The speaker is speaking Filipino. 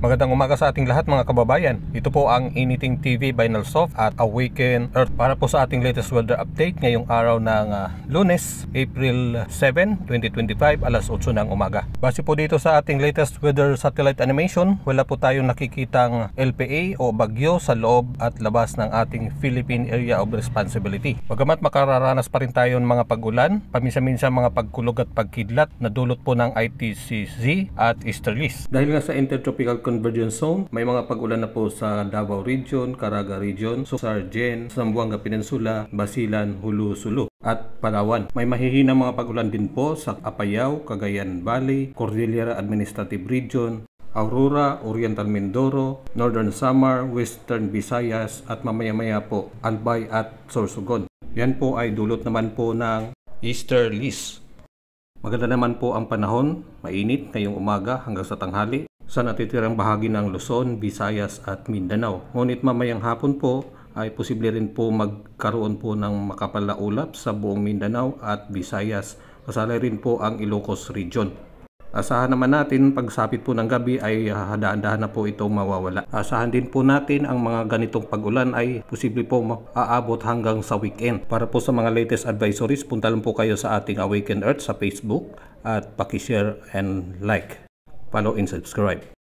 Magandang umaga sa ating lahat mga kababayan. Ito po ang Anything TV by Nalsoft at Awaken Earth para po sa ating latest weather update ngayong araw ng Lunes, April 7, 2025 alas 8 ng umaga. Base po dito sa ating latest weather satellite animation, wala po tayong nakikitang LPA o bagyo sa loob at labas ng ating Philippine Area of Responsibility. Bagamat makararanas pa rin tayo ng mga pag-ulan, paminsan-minsan mga pagkulog at pagkidlat na dulot po ng ITCZ at easterlies. Dahil nga sa intertropical convergence zone, may mga pag-ulan na po sa Davao Region, Caraga Region, Sargen, Zamboanga Peninsula, Basilan, Hulu, Sulu at Palawan. May mahihinang mga pag-ulan din po sa Apayao, Cagayan Valley, Cordillera Administrative Region, Aurora, Oriental Mindoro, Northern Samar, Western Visayas at mamaya-maya po Albay at Sorsogon. Yan po ay dulot naman po ng easterlies. Maganda naman po ang panahon, mainit ngayong umaga hanggang sa tanghali sa natitirang bahagi ng Luzon, Visayas at Mindanao. Ngunit mamayang hapon po ay posible rin po magkaroon po ng makapal na ulap sa buong Mindanao at Visayas. Kasali rin po ang Ilocos Region. Asahan naman natin pagsapit po ng gabi ay daan-dahan na po itong mawawala. Asahan din po natin ang mga ganitong pag-ulan ay posible po aabot hanggang sa weekend. Para po sa mga latest advisories, punta lang po kayo sa ating Awaken Earth sa Facebook at paki-share and like. Follow and subscribe.